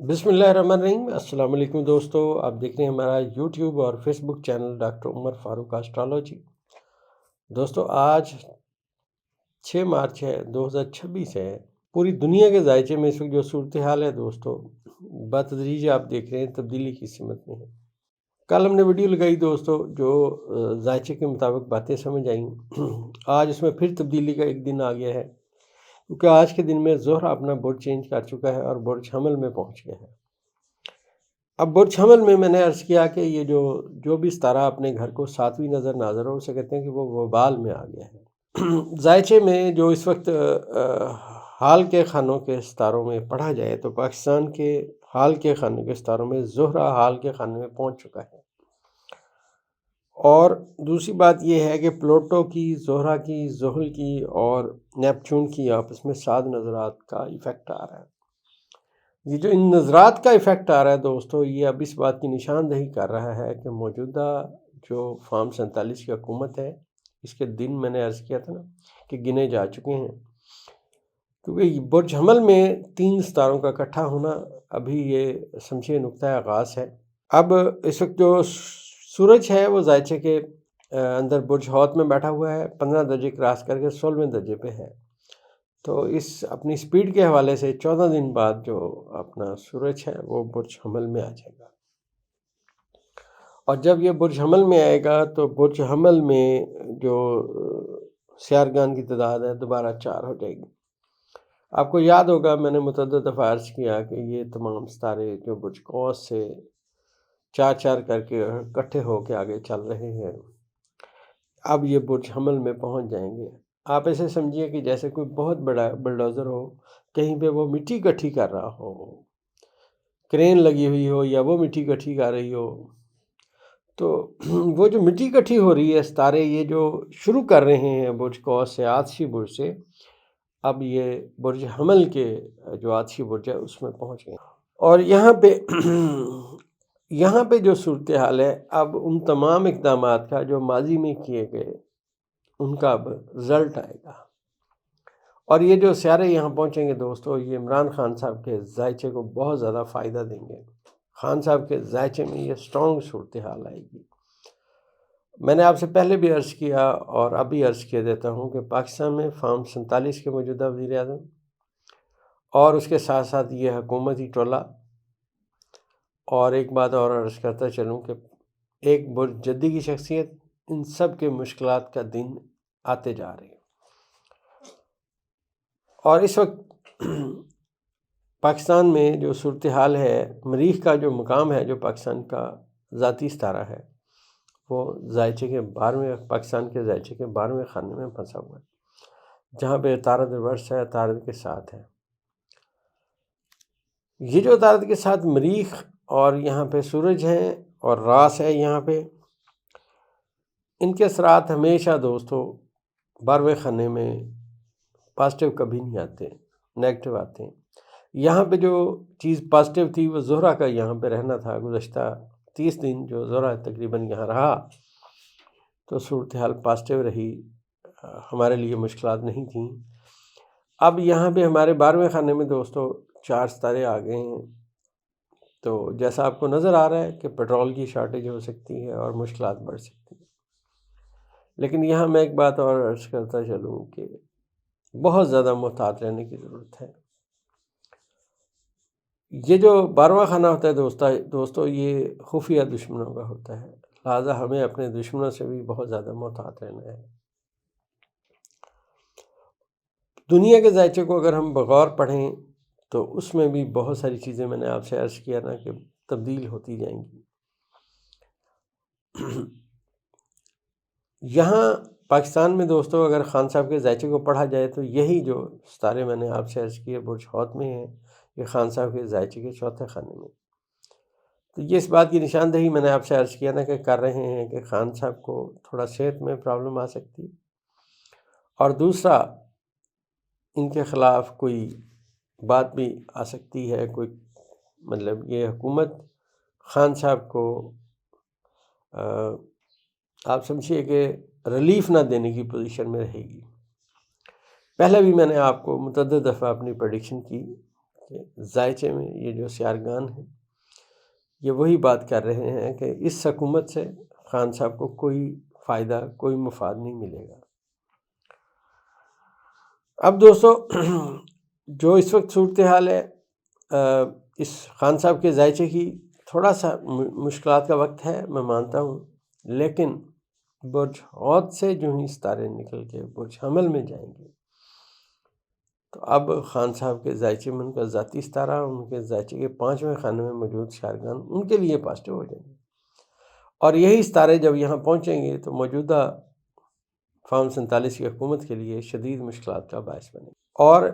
بسم اللہ الرحمن الرحیم۔ السلام علیکم دوستو، آپ دیکھ رہے ہیں ہمارا یوٹیوب اور فیس بک چینل ڈاکٹر عمر فاروق اسٹرالوجی۔ دوستو آج 6 مارچ ہے 2026 ہے۔ پوری دنیا کے ذائچے میں اس وقت جو صورتحال ہے دوستو، بتدریج آپ دیکھ رہے ہیں تبدیلی کی سمت میں ہے۔ کل ہم نے ویڈیو لگائی دوستو جو ذائچے کے مطابق باتیں سمجھ آئیں، آج اس میں پھر تبدیلی کا ایک دن آ گیا ہے، کیونکہ آج کے دن میں زہرہ اپنا برج چینج کر چکا ہے اور برج حمل میں پہنچ گیا ہے۔ اب برج حمل میں نے عرض کیا کہ یہ جو بھی ستارہ اپنے گھر کو 7ویں نظر ناظر ہو، اسے کہتے ہیں کہ وہ وبال میں آ گیا ہے۔ ذائچے میں جو اس وقت حال کے خانوں کے ستاروں میں پڑھا جائے تو پاکستان کے حال کے خانوں کے ستاروں میں زہرہ حال کے خانے میں پہنچ چکا ہے، اور دوسری بات یہ ہے کہ پلوٹو کی، زہرہ کی، زحل کی اور نیپچون کی آپس میں 7 نظرات کا ایفیکٹ آ رہا ہے۔ یہ جو ان نظرات کا ایفیکٹ آ رہا ہے دوستو، یہ اب اس بات کی نشاندہی کر رہا ہے کہ موجودہ جو فارم 47 کی حکومت ہے، اس کے دن میں نے عرض کیا تھا نا کہ گنے جا چکے ہیں، کیونکہ برج حمل میں 3 ستاروں کا اکٹھا ہونا ابھی یہ سمجھے نقطہ آغاز ہے۔ اب اس وقت جو سورج ہے وہ ذائچے کے اندر برج حوت میں بیٹھا ہوا ہے، 15 درجے کراس کر کے 16ویں درجے پہ ہے، تو اس اپنی سپیڈ کے حوالے سے 14 دن بعد جو اپنا سورج ہے وہ برج حمل میں آ جائے گا، اور جب یہ برج حمل میں آئے گا تو برج حمل میں جو سیارگان کی تعداد ہے دوبارہ 4 ہو جائے گی۔ آپ کو یاد ہوگا میں نے متعدد دفعہ عرض کیا کہ یہ تمام ستارے جو برج قوس سے 4 کر کے اکٹھے ہو کے آگے چل رہے ہیں، اب یہ برج حمل میں پہنچ جائیں گے۔ آپ ایسے سمجھیے کہ جیسے کوئی بہت بڑا بلڈوزر ہو، کہیں پہ وہ مٹی اکٹھی کر رہا ہو، کرین لگی ہوئی ہو یا وہ مٹی اکٹھی کر رہی ہو، تو وہ جو مٹی اکٹھی ہو رہی ہے، ستارے یہ جو شروع کر رہے ہیں برج قوس سے، آتشی برج سے، اب یہ برج حمل کے جو آتشی برج ہے اس میں پہنچ گئے، اور یہاں پہ جو صورتحال ہے، اب ان تمام اقدامات کا جو ماضی میں کیے گئے ان کا اب رزلٹ آئے گا، اور یہ جو سیارے یہاں پہنچیں گے دوستو، یہ عمران خان صاحب کے ذائچے کو بہت زیادہ فائدہ دیں گے۔ خان صاحب کے ذائچے میں یہ سٹرونگ صورتحال آئے گی۔ میں نے آپ سے پہلے بھی عرض کیا اور اب بھی عرض کیا دیتا ہوں کہ پاکستان میں فارم 47 کے موجودہ وزیر اعظم اور اس کے ساتھ ساتھ یہ حکومتی ٹولہ، اور ایک بات اور عرض کرتا چلوں کہ ایک برج جدی کی شخصیت، ان سب کے مشکلات کا دن آتے جا رہے ہیں، اور اس وقت پاکستان میں جو صورتحال ہے، مریخ کا جو مقام ہے جو پاکستان کا ذاتی ستارہ ہے، وہ ذائچے کے 12ویں پاکستان کے ذائچے کے 12ویں خانے میں پھنسا ہوا ہے، جہاں پہ عطارد ریورس ہے، عطارد کے ساتھ ہے۔ یہ جو عطارد کے ساتھ مریخ اور یہاں پہ سورج ہیں اور راس ہے یہاں پہ، ان کے اثرات ہمیشہ دوستو 12ویں خانے میں پازیٹیو کبھی نہیں آتے، نیگیٹو آتے ہیں۔ یہاں پہ جو چیز پازیٹیو تھی وہ زہرہ کا یہاں پہ رہنا تھا، گزشتہ 30 دن جو زہرہ تقریباً یہاں رہا تو صورتحال پازیٹیو رہی، ہمارے لیے مشکلات نہیں تھیں۔ اب یہاں پہ ہمارے 12ویں خانے میں دوستو 4 ستارے آ گئے ہیں، تو جیسا آپ کو نظر آ رہا ہے کہ پیٹرول کی شارٹیج ہو سکتی ہے اور مشکلات بڑھ سکتی ہیں، لیکن یہاں میں ایک بات اور عرض کرتا چلوں کہ بہت زیادہ محتاط رہنے کی ضرورت ہے۔ یہ جو 12واں خانہ ہوتا ہے دوستو یہ خفیہ دشمنوں کا ہوتا ہے، لہٰذا ہمیں اپنے دشمنوں سے بھی بہت زیادہ محتاط رہنا ہے۔ دنیا کے ذائچے کو اگر ہم بغور پڑھیں تو اس میں بھی بہت ساری چیزیں میں نے آپ سے عرض کیا نا کہ تبدیل ہوتی جائیں گی۔ یہاں پاکستان میں دوستو اگر خان صاحب کے ذائچے کو پڑھا جائے تو یہی جو ستارے میں نے آپ سے عرض کیے برج حوت میں ہیں، یہ خان صاحب کے ذائچے کے 4تھے خانے میں، تو یہ اس بات کی نشاندہی میں نے آپ سے عرض کیا نا کہ کر رہے ہیں کہ خان صاحب کو تھوڑا صحت میں پرابلم آ سکتی، اور دوسرا ان کے خلاف کوئی بات بھی آ سکتی ہے، کوئی مطلب یہ حکومت خان صاحب کو آپ سمجھیے کہ ریلیف نہ دینے کی پوزیشن میں رہے گی۔ پہلے بھی میں نے آپ کو متعدد دفعہ اپنی پریڈکشن کی کہ ذائچے میں یہ جو سیارگان ہیں یہ وہی بات کر رہے ہیں کہ اس حکومت سے خان صاحب کو کوئی فائدہ، کوئی مفاد نہیں ملے گا۔ اب دوستو جو اس وقت صورتحال ہے، اس خان صاحب کے ذائچے کی تھوڑا سا مشکلات کا وقت ہے، میں مانتا ہوں، لیکن برج حوت سے جو ہی ستارے نکل کے برج حمل میں جائیں گے تو اب خان صاحب کے ذائچے میں ان کا ذاتی ستارہ، ان کے ذائچے کے 5ویں خانے میں موجود سیارگان ان کے لیے پازیٹیو ہو جائیں گے، اور یہی ستارے جب یہاں پہنچیں گے تو موجودہ فارم 47 کی حکومت کے لیے شدید مشکلات کا باعث بنے گا۔ اور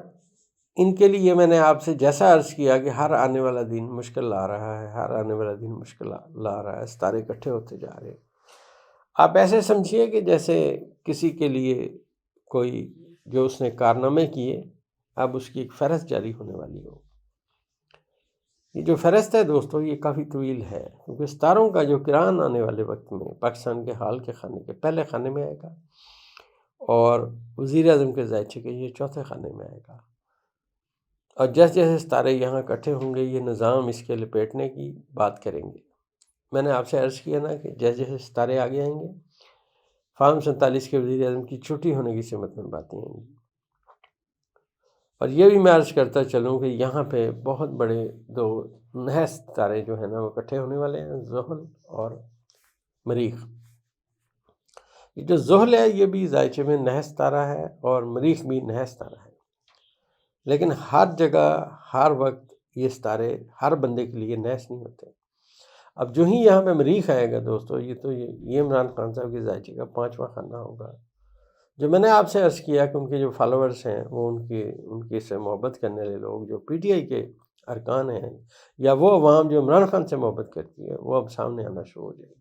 ان کے لیے میں نے آپ سے جیسا عرض کیا کہ ہر آنے والا دن مشکل لا رہا ہے، ہر آنے والا دن مشکل لا رہا ہے، ستارے اکٹھے ہوتے جا رہے ہیں۔ آپ ایسے سمجھیے کہ جیسے کسی کے لیے کوئی جو اس نے کارنامے کیے، اب اس کی ایک فہرست جاری ہونے والی ہو۔ یہ جو فہرست ہے دوستو یہ کافی طویل ہے، کیونکہ ستاروں کا جو کران آنے والے وقت میں پاکستان کے حال کے خانے کے پہلے خانے میں آئے گا، اور وزیر اعظم کے ذائچے کے یہ 4تھے خانے میں آئے گا، اور جیسے جیسے ستارے یہاں اکٹھے ہوں گے یہ نظام اس کے لپیٹنے کی بات کریں گے۔ میں نے آپ سے عرض کیا نا کہ جیسے جیسے ستارے آگے آئیں گے فارم 47 کے وزیر اعظم کی چھٹی ہونے کی سمت میں باتیں آئیں گی۔ اور یہ بھی میں عرض کرتا چلوں کہ یہاں پہ بہت بڑے 2 نئے ستارے جو ہیں نا وہ اکٹھے ہونے والے ہیں، زحل اور مریخ۔ یہ جو زحل ہے یہ بھی ذائچے میں نئے ستارہ ہے، اور مریخ بھی نئے ستارہ ہے، لیکن ہر جگہ ہر وقت یہ ستارے ہر بندے کے لیے نئے نہیں ہوتے۔ اب جو ہی یہاں پہ مریخ آئے گا دوستو یہ عمران خان صاحب کے ذائچے کا 5واں خانہ ہوگا، جو میں نے آپ سے عرض کیا کہ ان کے جو فالوورز ہیں وہ ان کے سے محبت کرنے والے لوگ جو پی ٹی آئی کے ارکان ہیں، یا وہ عوام جو عمران خان سے محبت کرتی ہے، وہ اب سامنے آنا شروع ہو جائے گی۔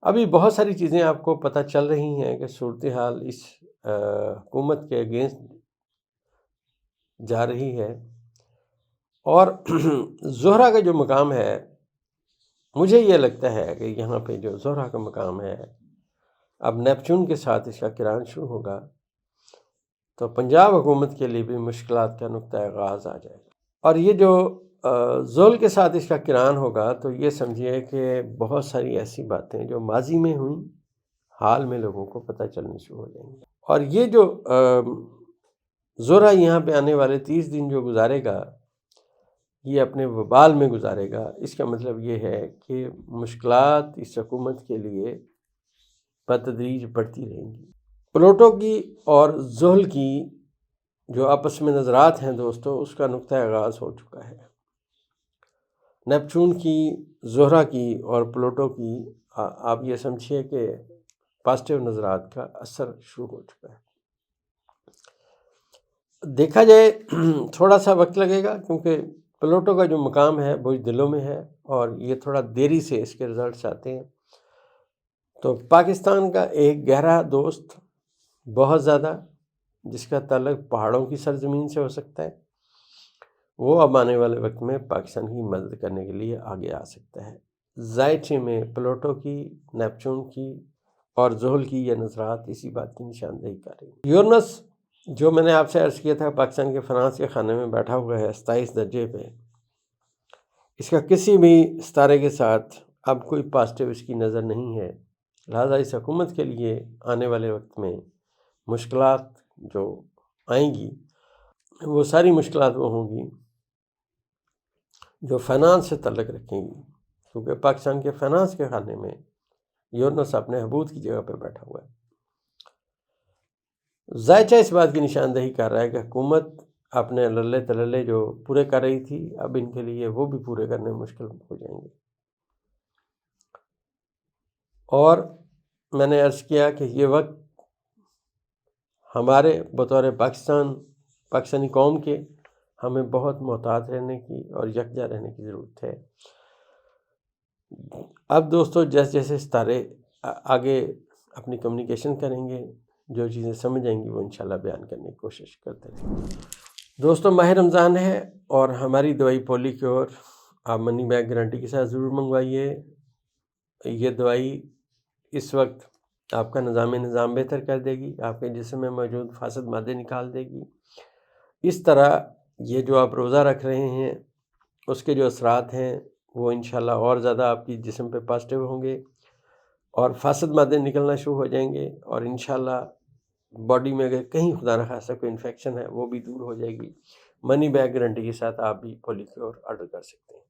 ابھی بہت ساری چیزیں آپ کو پتہ چل رہی ہیں کہ صورتحال اس حکومت کے اگینسٹ جا رہی ہے، اور زہرہ کا جو مقام ہے مجھے یہ لگتا ہے کہ یہاں پہ جو زہرہ کا مقام ہے اب نیپچون کے ساتھ اس کا کران شروع ہوگا تو پنجاب حکومت کے لیے بھی مشکلات کا نقطہ آغاز آ جائے گا۔ اور یہ جو زحل کے ساتھ اس کا کران ہوگا تو یہ سمجھیے کہ بہت ساری ایسی باتیں جو ماضی میں ہوئیں حال میں لوگوں کو پتہ چلنی شروع ہو جائیں گی، اور یہ جو زہرہ یہاں پہ آنے والے 30 دن جو گزارے گا یہ اپنے وبال میں گزارے گا۔ اس کا مطلب یہ ہے کہ مشکلات اس حکومت کے لیے بتدریج بڑھتی رہیں گی۔ پلوٹو کی اور زحل کی جو آپس میں نظرات ہیں دوستو اس کا نقطہ آغاز ہو چکا ہے۔ نیپچون کی، زہرہ کی اور پلوٹو کی آپ یہ سمجھیے کہ پازیٹیو نظرات کا اثر شروع ہو چکا ہے۔ دیکھا جائے تھوڑا سا وقت لگے گا، کیونکہ پلوٹو کا جو مقام ہے برج دلوں میں ہے، اور یہ تھوڑا دیری سے اس کے رزلٹس آتے ہیں۔ تو پاکستان کا ایک گہرا دوست بہت زیادہ جس کا تعلق پہاڑوں کی سرزمین سے ہو سکتا ہے، وہ اب آنے والے وقت میں پاکستان کی مدد کرنے کے لیے آگے آ سکتا ہے۔ ذائچے میں پلوٹو کی، نیپچون کی اور زحل کی یہ نظرات اسی بات کی نشاندہی کر رہی ہیں۔ یورنس جو میں نے آپ سے عرض کیا تھا پاکستان کے فنانس کے خانے میں بیٹھا ہوا ہے 27 درجے پہ، اس کا کسی بھی ستارے کے ساتھ اب کوئی پازیٹیو اس کی نظر نہیں ہے، لہٰذا اس حکومت کے لیے آنے والے وقت میں مشکلات جو آئیں گی وہ ساری مشکلات وہ ہوں گی جو فائنانس سے تعلق رکھیں گی، کیونکہ پاکستان کے فائنانس کے خانے میں یورنس اپنے حبوط کی جگہ پہ بیٹھا ہوا ہے۔ ذائچہ اس بات کی نشاندہی کر رہا ہے کہ حکومت اپنے للے تللے جو پورے کر رہی تھی اب ان کے لیے وہ بھی پورے کرنے مشکل ہو جائیں گے۔ اور میں نے عرض کیا کہ یہ وقت ہمارے بطور پاکستانی قوم کے ہمیں بہت محتاط رہنے کی اور یکجا رہنے کی ضرورت ہے۔ اب دوستو جیسے جیسے ستارے آگے اپنی کمیونیکیشن کریں گے، جو چیزیں سمجھ آئیں گی وہ انشاءاللہ بیان کرنے کی کوشش کرتے رہیں گے۔ دوستو ماہ رمضان ہے اور ہماری دوائی پولی کیور آپ منی بیگ گارنٹی کے ساتھ ضرور منگوائیے۔ یہ دوائی اس وقت آپ کا نظام بہتر کر دے گی، آپ کے جسم میں موجود فاسد مادے نکال دے گی۔ اس طرح یہ جو آپ روزہ رکھ رہے ہیں اس کے جو اثرات ہیں وہ انشاءاللہ اور زیادہ آپ کی جسم پہ پازیٹیو ہوں گے اور فاسد مادے نکلنا شروع ہو جائیں گے، اور انشاءاللہ باڈی میں اگر کہیں خدا نخواستہ کوئی انفیکشن ہے وہ بھی دور ہو جائے گی۔ منی بیک گارنٹی کے ساتھ آپ بھی پولی کیور آرڈر کر سکتے ہیں۔